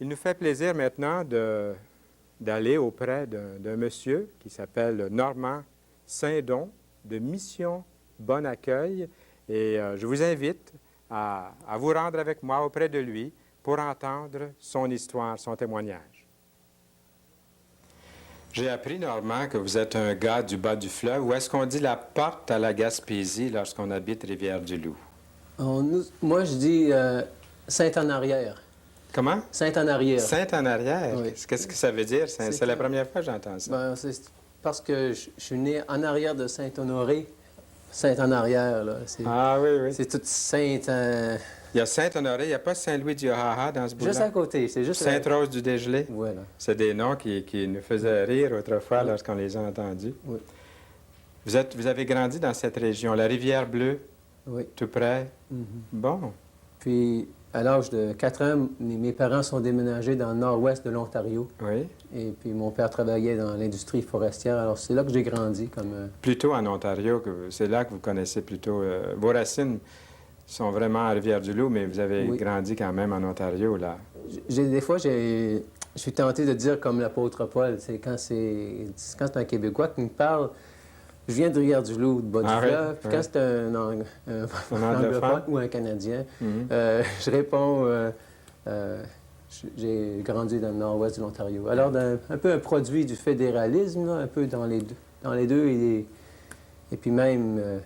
Il nous fait plaisir maintenant d'aller auprès d'un monsieur qui s'appelle Normand Saint-Don de Mission Bon Accueil. Et je vous invite à vous rendre avec moi auprès de lui pour entendre son histoire, son témoignage. J'ai appris, Normand, que vous êtes un gars du bas du fleuve. Où est-ce qu'on dit la porte à la Gaspésie lorsqu'on habite Rivière-du-Loup? Moi, je dis Saint-En-Arrière. Comment? Saint-En-Arrière. Saint-En-Arrière? Oui. Qu'est-ce que ça veut dire? C'est la première fois que j'entends ça. Ben, c'est parce que je suis né en arrière de Saint-Honoré. Saint-En-Arrière, là. Ah oui, oui. C'est toute Sainte... Il y a Saint-Honoré, il n'y a pas Saint-Louis-du-Haha dans ce bout-là? Juste à côté, c'est juste... Sainte-Rose-du-Dégelé? Voilà. C'est des noms qui nous faisaient rire autrefois lorsqu'on les a entendus. Oui. Vous avez grandi dans cette région, la Rivière-Bleue, Oui. tout près? Mm-hmm. Bon. Puis, à l'âge de 4 ans, mes parents sont déménagés dans le nord-ouest de l'Ontario. Oui. Et puis, mon père travaillait dans l'industrie forestière. Alors, c'est là que j'ai grandi comme... Plutôt en Ontario, c'est là que vous connaissez plutôt... vos racines sont vraiment à Rivière-du-Loup, mais vous avez grandi quand même en Ontario, là. Des fois, je suis tenté de dire comme l'apôtre Paul, c'est quand c'est un Québécois qui me parle, je viens de Rivière-du-Loup, de Bas-du-Fleuve, puis quand c'est un anglophone ou un Canadien, je réponds, j'ai grandi dans le nord-ouest de l'Ontario. Alors, un peu un produit du fédéralisme, là, un peu dans les deux, et puis même...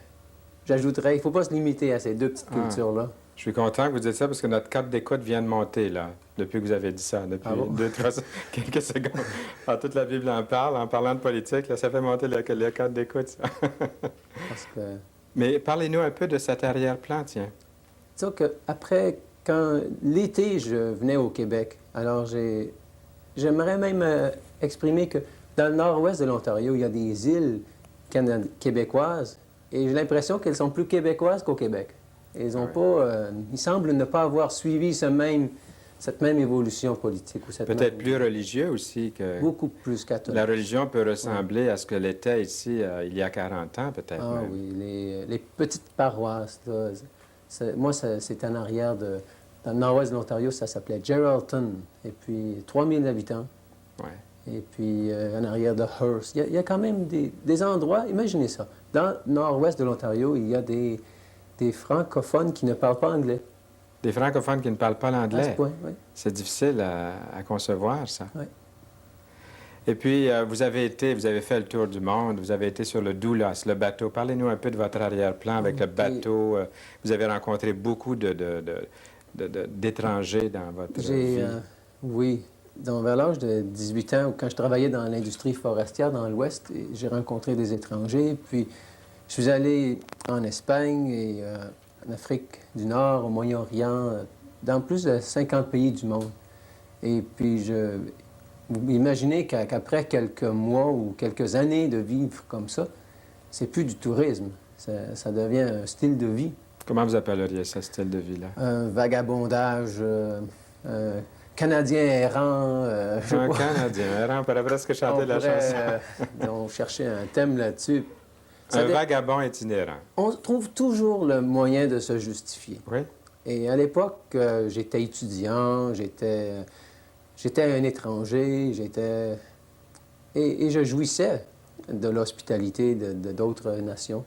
J'ajouterais, il ne faut pas se limiter à ces deux petites cultures-là. Je suis content que vous dites ça parce que notre carte d'écoute vient de monter, là, depuis que vous avez dit ça, depuis quelques secondes. Alors, toute la Bible en parle, en parlant de politique, là, ça fait monter la carte d'écoute, ça. Mais parlez-nous un peu de cet arrière-plan, tiens. Disons qu'après, quand l'été, je venais au Québec, alors j'aimerais même exprimer que dans le nord-ouest de l'Ontario, il y a des îles québécoises. Et j'ai l'impression qu'elles sont plus québécoises qu'au Québec. Ils ont pas... ils semblent ne pas avoir suivi cette même évolution politique. Peut-être plus religieux aussi que... Beaucoup plus catholique. La religion peut ressembler à ce que l'était ici il y a 40 ans, peut-être. Ah même. Oui, les petites paroisses, là. Moi, c'est en arrière de... Dans le nord-ouest de l'Ontario, ça s'appelait Geraldton. Et puis, 3000 habitants. Ouais. Et puis, en arrière de Hearst. Il y a quand même des endroits... Imaginez ça. Dans le nord-ouest de l'Ontario, il y a des francophones qui ne parlent pas anglais. Des francophones qui ne parlent pas l'anglais? À ce point, oui. C'est difficile à concevoir, ça. Oui. Et puis, vous avez fait le tour du monde, vous avez été sur le Doulos, le bateau. Parlez-nous un peu de votre arrière-plan avec le bateau. Vous avez rencontré beaucoup d'étrangers dans votre vie. Oui. Donc, vers l'âge de 18 ans, quand je travaillais dans l'industrie forestière dans l'Ouest, j'ai rencontré des étrangers. Puis, je suis allé en Espagne et en Afrique du Nord, au Moyen-Orient, dans plus de 50 pays du monde. Et puis, vous imaginez qu'après quelques mois ou quelques années de vivre comme ça, c'est plus du tourisme. Ça devient un style de vie. Comment vous appelleriez ce style de vie-là? Un vagabondage... Canadien errant. Un Canadien errant, on pourrait presque chanter la chanson. On cherchait un thème là-dessus. Un vagabond itinérant. On trouve toujours le moyen de se justifier. Oui. Et à l'époque, j'étais étudiant, j'étais un étranger, et je jouissais de l'hospitalité de d'autres nations.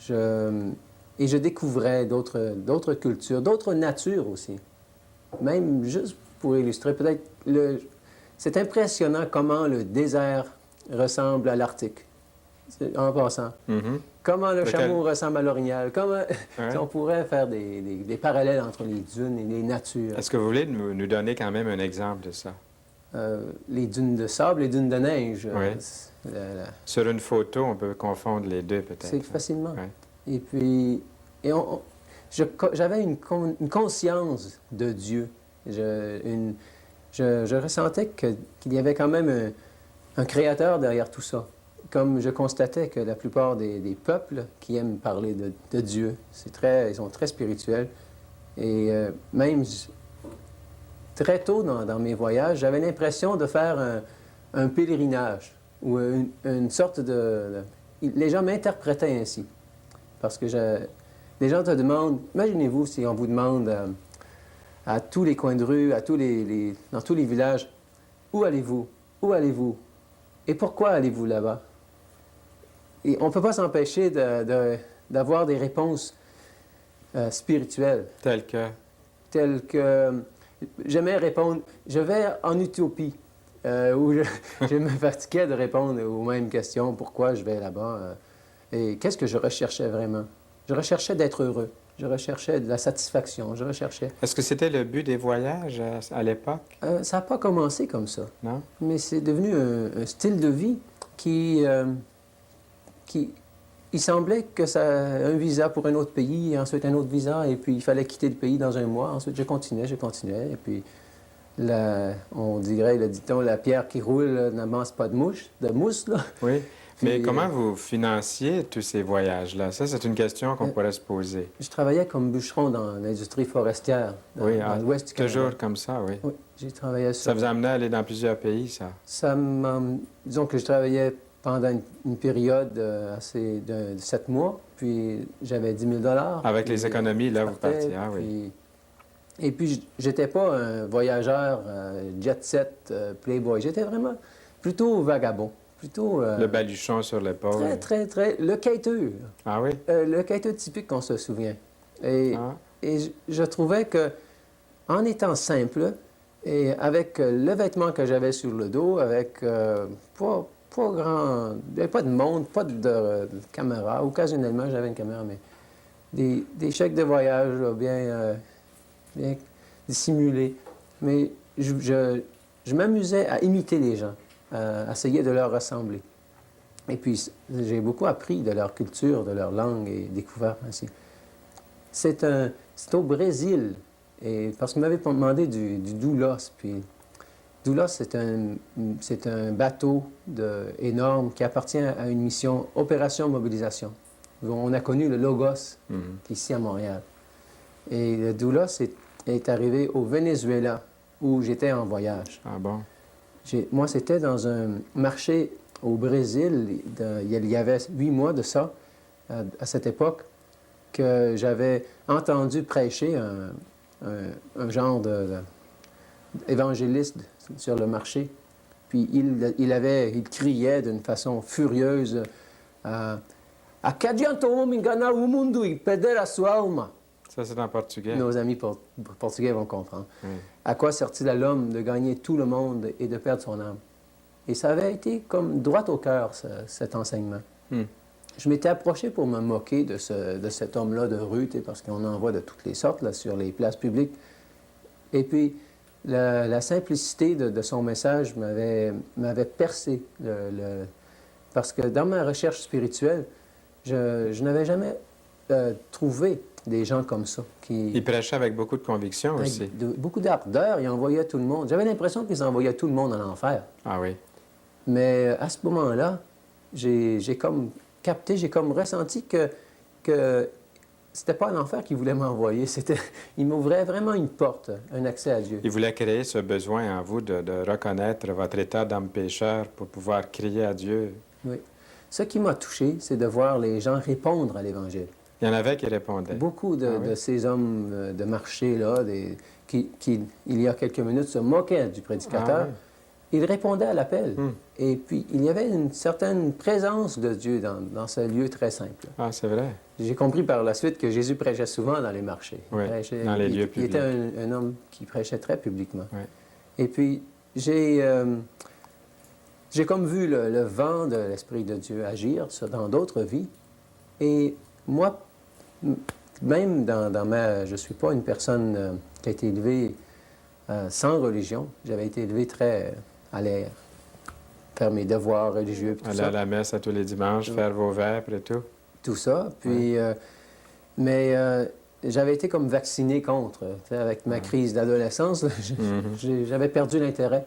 Et je découvrais d'autres cultures, d'autres natures aussi. Même juste pour illustrer, peut-être, c'est impressionnant comment le désert ressemble à l'Arctique, en passant. Mm-hmm. Comment le chameau ressemble à l'orignal. On pourrait faire des parallèles entre les dunes et les natures. Est-ce que vous voulez nous donner quand même un exemple de ça? Les dunes de sable, les dunes de neige. Oui. Sur une photo, on peut confondre les deux, peut-être. C'est facilement. Oui. Et puis, j'avais une conscience de Dieu. Je ressentais qu'il y avait quand même un créateur derrière tout ça. Comme je constatais que la plupart des peuples qui aiment parler de Dieu, ils sont très spirituels. Et même très tôt dans mes voyages, j'avais l'impression de faire un pèlerinage ou une sorte de... Les gens m'interprétaient ainsi. Parce que les gens te demandent... Imaginez-vous si on vous demande... à tous les coins de rue, dans tous les villages. Où allez-vous? Où allez-vous? Et pourquoi allez-vous là-bas? Et on ne peut pas s'empêcher d'avoir des réponses spirituelles. Tel que... Telles que... J'aimais répondre, je vais en utopie, où je me fatiguais de répondre aux mêmes questions. Pourquoi je vais là-bas? Et qu'est-ce que je recherchais vraiment? Je recherchais d'être heureux. Je recherchais de la satisfaction. Je recherchais... Est-ce que c'était le but des voyages à l'époque? Ça n'a pas commencé comme ça. Non? Mais c'est devenu un style de vie qui... Il semblait que ça... Un visa pour un autre pays, ensuite un autre visa, et puis il fallait quitter le pays dans un mois. Ensuite, je continuais, et puis... on dirait, le dit-on, la pierre qui roule n'amasse pas de mousse, là. Oui. Mais Puis, comment vous financiez tous ces voyages-là? Ça, c'est une question qu'on pourrait se poser. Je travaillais comme bûcheron dans l'industrie forestière, dans l'ouest du Canada. Toujours comme ça, oui. Oui, j'ai travaillé sur... Ça vous a amené à aller dans plusieurs pays, ça? Disons que je travaillais pendant une période de 7 mois, puis j'avais 10 000 Avec puis, les économies, là, je vous partais, partiez, ah oui. Et puis, j'étais pas un voyageur jet-set, playboy. J'étais vraiment plutôt vagabond. Plutôt... Le baluchon sur l'épaule. Très... Le quêteux. Ah oui? Le quêteux typique qu'on se souvient. Et je trouvais que, en étant simple, et avec le vêtement que j'avais sur le dos, avec pas grand... Il n'y avait pas de monde, pas de caméra. Occasionnellement, j'avais une caméra, mais des chèques de voyage là, bien dissimulés. Mais je m'amusais à imiter les gens, à essayer de leur ressembler. Et puis, j'ai beaucoup appris de leur culture, de leur langue et découvert ainsi. C'est au Brésil, et parce qu'il m'avait demandé du doulos. Puis, doulos, c'est un bateau énorme qui appartient à une mission Opération Mobilisation. On a connu le Logos ici à Montréal. Et le doulos est arrivé au Venezuela, où j'étais en voyage. Ah bon? Moi, c'était dans un marché au Brésil. Il y avait 8 mois de ça, à cette époque, que j'avais entendu prêcher un genre d'évangéliste sur le marché. Puis il criait d'une façon furieuse « A que adiantou enganar o mundo e perder a sua alma ?» Ça, c'est en portugais. Nos amis portugais vont comprendre. Oui. À quoi sert-il à l'homme de gagner tout le monde et de perdre son âme? Et ça avait été comme droit au cœur, cet enseignement. Je m'étais approché pour me moquer de cet homme-là de rue, parce qu'on en voit de toutes les sortes là, sur les places publiques. Et puis, la simplicité de son message m'avait percé. Parce que dans ma recherche spirituelle, je n'avais jamais trouvé des gens comme ça. Il prêchait avec beaucoup de conviction aussi. Beaucoup d'ardeur, il envoyait tout le monde. J'avais l'impression qu'ils envoyaient tout le monde en enfer. Ah oui. Mais à ce moment-là, j'ai comme capté, j'ai comme ressenti que c'était pas un enfer qu'il voulait m'envoyer. Il m'ouvrait vraiment une porte, un accès à Dieu. Il voulait créer ce besoin en vous de reconnaître votre état d'homme pécheur pour pouvoir crier à Dieu. Oui. Ce qui m'a touché, c'est de voir les gens répondre à l'Évangile. Il y en avait qui répondaient. Beaucoup de ces hommes de marché-là, qui, il y a quelques minutes, se moquaient du prédicateur. Ah, oui. Ils répondaient à l'appel. Et puis, il y avait une certaine présence de Dieu dans ce lieu très simple. Ah, c'est vrai. J'ai compris par la suite que Jésus prêchait souvent dans les marchés. Oui, dans les lieux publics. Il était un homme qui prêchait très publiquement. Oui. Et puis, j'ai comme vu le vent de l'Esprit de Dieu agir dans d'autres vies. Et moi, même dans ma... Je ne suis pas une personne qui a été élevée sans religion. J'avais été élevé très... aller faire mes devoirs religieux. Aller à la messe à tous les dimanches, faire vos vêpres et tout. Tout ça. Puis, mais j'avais été comme vacciné contre. Avec ma crise d'adolescence, j'avais perdu l'intérêt.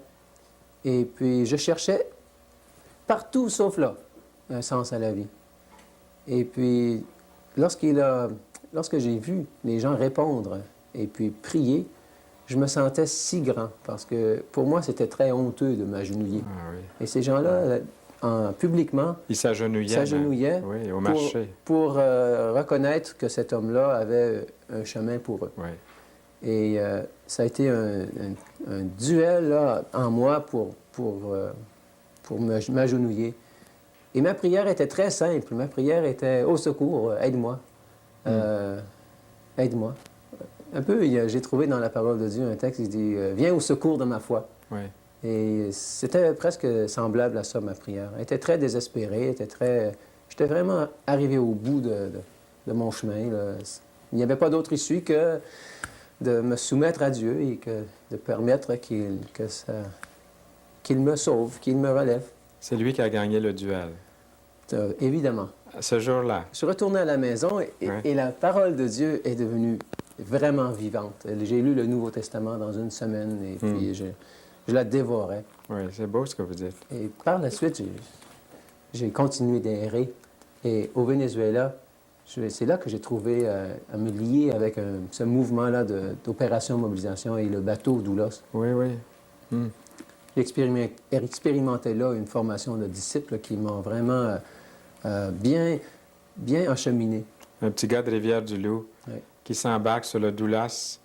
Et puis, je cherchais partout sauf là un sens à la vie. Et puis, lorsque j'ai vu les gens répondre et puis prier, je me sentais si grand, parce que pour moi, c'était très honteux de m'agenouiller. Ah, oui. Et ces gens-là, publiquement... Ils s'agenouillaient oui, au marché. Pour reconnaître que cet homme-là avait un chemin pour eux. Oui. Et ça a été un duel là, en moi pour m'agenouiller. Et ma prière était très simple. Ma prière était au secours, aide-moi. Aide-moi. Un peu, j'ai trouvé dans la parole de Dieu un texte qui dit viens au secours de ma foi. Oui. Et c'était presque semblable à ça, ma prière. Elle était très désespérée, j'étais vraiment arrivé au bout de mon chemin, là. Il n'y avait pas d'autre issue que de me soumettre à Dieu et de permettre qu'il me sauve, qu'il me relève. C'est lui qui a gagné le duel. Évidemment. Ce jour-là. Je suis retourné à la maison et la parole de Dieu est devenue vraiment vivante. J'ai lu le Nouveau Testament dans une semaine et puis je la dévorais. Oui, c'est beau ce que vous dites. Et par la suite, j'ai continué d'errer. Et au Venezuela, c'est là que j'ai trouvé à me lier avec ce mouvement-là d'opération mobilisation et le bateau Doulos. Oui, oui. J'ai expérimenté là une formation de disciples qui m'ont vraiment bien acheminé. Un petit gars de Rivière-du-Loup qui s'embarque sur le Doulas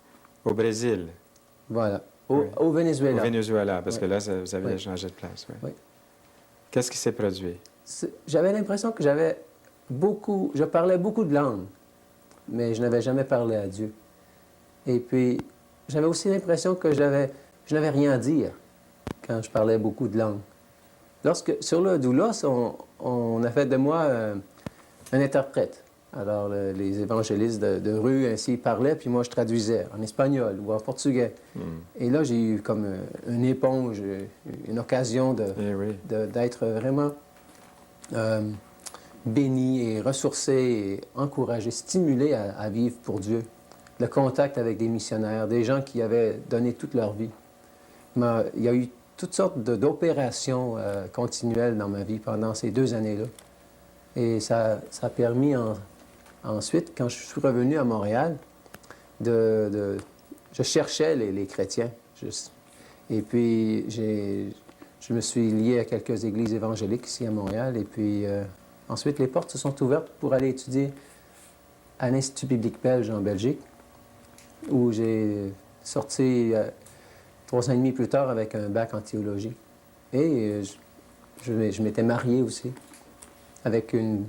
au Brésil. Voilà. Au Venezuela. Au Venezuela, parce que là, vous avez changé de place. Oui. Qu'est-ce qui s'est produit? J'avais l'impression que je parlais beaucoup de langues, mais je n'avais jamais parlé à Dieu. Et puis, j'avais aussi l'impression que je n'avais rien à dire quand je parlais beaucoup de langues. Sur le Doulos, on a fait de moi un interprète. Alors, les évangélistes de rue ainsi parlaient, puis moi, je traduisais en espagnol ou en portugais. Et là, j'ai eu comme une éponge, une occasion d'être vraiment béni et ressourcé et encouragé, stimulé à vivre pour Dieu. Le contact avec des missionnaires, des gens qui avaient donné toute leur vie. Il y a eu toutes sortes d'opérations continuelles dans ma vie pendant ces 2 années-là. Et ça a permis ensuite, quand je suis revenu à Montréal, je cherchais les chrétiens. Et puis, je me suis lié à quelques églises évangéliques ici à Montréal. Et puis, ensuite, les portes se sont ouvertes pour aller étudier à l'Institut biblique belge en Belgique, où j'ai sorti 3 ans et demi plus tard avec un bac en théologie. Et je m'étais marié aussi avec une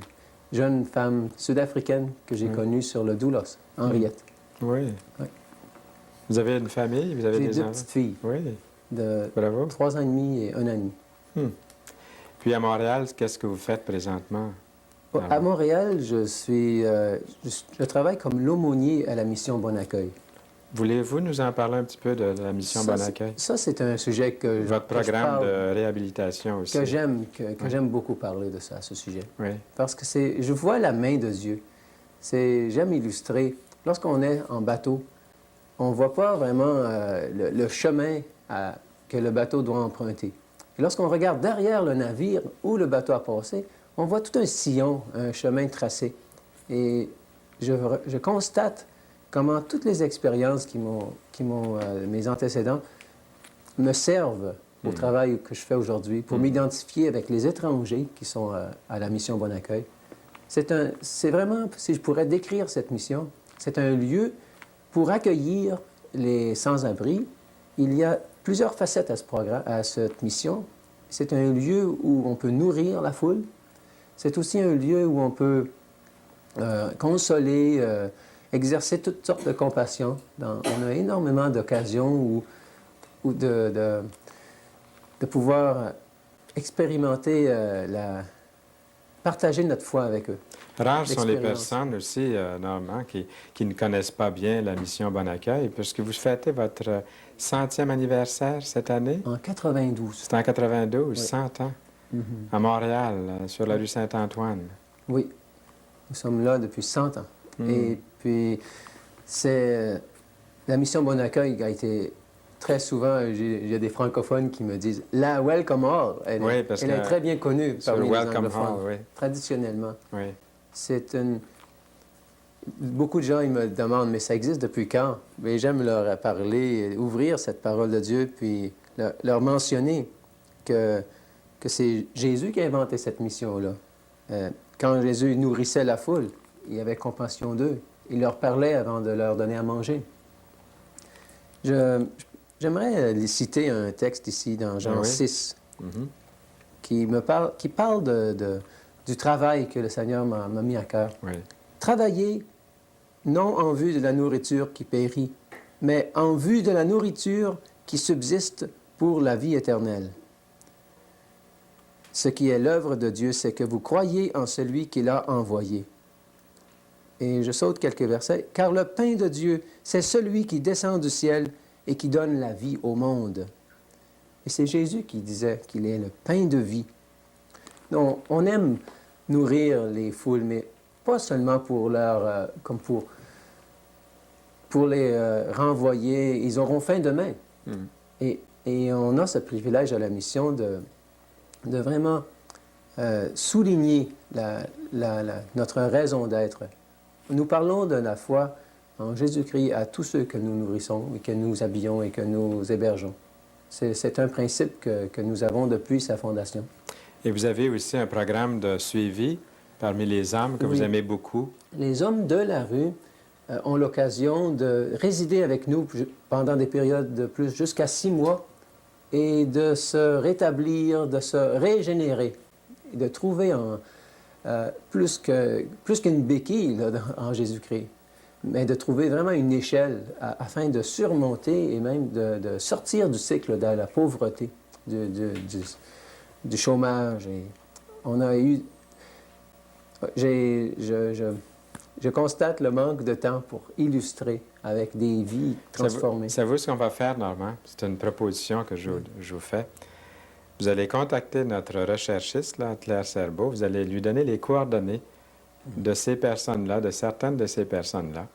jeune femme sud-africaine que j'ai connue sur le Doulos, Henriette. Oui. Vous avez une famille? Vous avez J'ai des 2 enfants? petites filles de Bravo. 3 ans et demi et 1 an et demi. Puis à Montréal, qu'est-ce que vous faites présentement? À Montréal, je travaille comme l'aumônier à la mission Bon Accueil. Voulez-vous nous en parler un petit peu de la mission Bon Accueil? Ça, c'est un sujet que Votre programme de réhabilitation aussi. Que j'aime beaucoup parler de ça, ce sujet. Oui. Parce que je vois la main de Dieu. J'aime illustrer. Lorsqu'on est en bateau, on ne voit pas vraiment le chemin que le bateau doit emprunter. Et lorsqu'on regarde derrière le navire où le bateau a passé, on voit tout un sillon, un chemin tracé. Et je constate comment toutes les expériences mes antécédents me servent au travail que je fais aujourd'hui pour m'identifier avec les étrangers qui sont à la mission Bon Accueil. C'est vraiment, si je pourrais décrire cette mission, c'est un lieu pour accueillir les sans-abri. Il y a plusieurs facettes à cette mission. C'est un lieu où on peut nourrir la foule. C'est aussi un lieu où on peut consoler, exercer toutes sortes de compassion. On a énormément d'occasions de pouvoir expérimenter, partager notre foi avec eux. Rares sont les personnes aussi, Normand, qui ne connaissent pas bien la mission Bon Accueil, puisque vous fêtez votre 100e anniversaire cette année. En 92. C'est en 92, oui. 100 ans, à Montréal, sur la rue Saint-Antoine. Oui, nous sommes là depuis 100 ans. Et puis, la mission Bon Accueil a été très souvent, il y a des francophones qui me disent la Welcome Hall, elle est très bien connue parmi les anglophones, traditionnellement. Oui. Beaucoup de gens ils me demandent, mais ça existe depuis quand? Mais j'aime leur parler, ouvrir cette parole de Dieu, puis leur mentionner que c'est Jésus qui a inventé cette mission-là. Quand Jésus nourrissait la foule, il avait compassion d'eux. Il leur parlait avant de leur donner à manger. J'aimerais citer un texte ici dans Jean oui. 6 Mhm. qui parle du travail que le Seigneur m'a mis à cœur. Oui. Travailler non en vue de la nourriture qui périt, mais en vue de la nourriture qui subsiste pour la vie éternelle. Ce qui est l'œuvre de Dieu, c'est que vous croyez en celui qui l'a envoyé. Et je saute quelques versets. Car le pain de Dieu, c'est celui qui descend du ciel et qui donne la vie au monde. Et c'est Jésus qui disait qu'il est le pain de vie. Donc, on aime nourrir les foules, mais pas seulement pour leur, comme pour les renvoyer. Ils auront faim demain. Mhm. Et on a ce privilège à la mission de vraiment souligner notre raison d'être. Nous parlons de la foi en Jésus-Christ à tous ceux que nous nourrissons et que nous habillons et que nous hébergeons. C'est un principe que nous avons depuis sa fondation. Et vous avez aussi un programme de suivi parmi les hommes que Oui. vous aimez beaucoup. Les hommes de la rue ont l'occasion de résider avec nous pendant des périodes de plus jusqu'à 6 mois et de se rétablir, de se régénérer, et de trouver plus qu'une béquille là, en Jésus-Christ, mais de trouver vraiment une échelle afin de surmonter et même de sortir du cycle de la pauvreté, du chômage. Et on a eu... Je constate le manque de temps pour illustrer avec des vies transformées. Savez-vous ce qu'on va faire, Normand? C'est une proposition que je vous fais. Vous allez contacter notre recherchiste, là, Claire Serbeau. Vous allez lui donner les coordonnées de ces personnes-là, de certaines de ces personnes-là.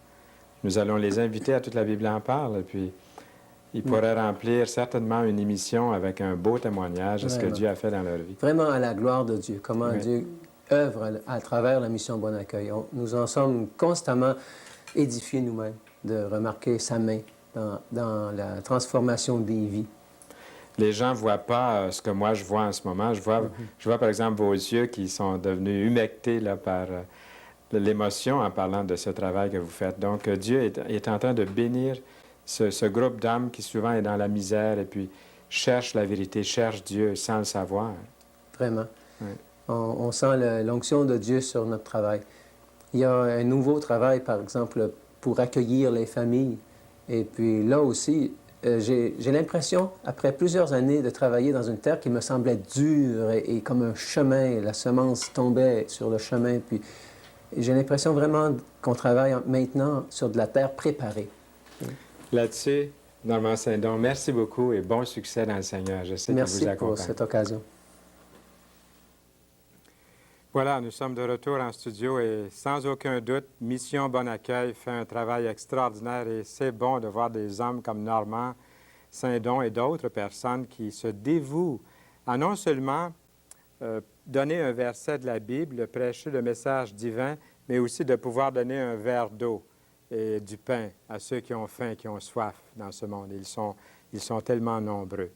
Nous allons les inviter à Toute la Bible en parle, et puis ils pourraient remplir certainement une émission avec un beau témoignage de ce que Vraiment. Dieu a fait dans leur vie. Vraiment à la gloire de Dieu, comment Oui. Dieu œuvre à travers la mission Bon Accueil. Nous en sommes constamment édifiés nous-mêmes de remarquer sa main dans la transformation des vies. Les gens ne voient pas ce que moi je vois en ce moment. Je vois par exemple vos yeux qui sont devenus humectés là, par l'émotion en parlant de ce travail que vous faites. Donc Dieu est en train de bénir ce groupe d'hommes qui souvent est dans la misère et puis cherche la vérité, cherche Dieu sans le savoir. Vraiment. Oui. On sent l'onction de Dieu sur notre travail. Il y a un nouveau travail, par exemple, pour accueillir les familles. Et puis là aussi, j'ai l'impression, après plusieurs années de travailler dans une terre qui me semblait dure et comme un chemin, la semence tombait sur le chemin, puis j'ai l'impression vraiment qu'on travaille maintenant sur de la terre préparée. Là-dessus, Normand Saint-Don, merci beaucoup et bon succès dans le Seigneur. Je sais qu'il vous Merci accompagne. pour cette occasion. Voilà, nous sommes de retour en studio et sans aucun doute, Mission Bon Accueil fait un travail extraordinaire et c'est bon de voir des hommes comme Normand Saint-Don et d'autres personnes qui se dévouent à non seulement donner un verset de la Bible, prêcher le message divin, mais aussi de pouvoir donner un verre d'eau et du pain à ceux qui ont faim, qui ont soif dans ce monde. Ils sont tellement nombreux.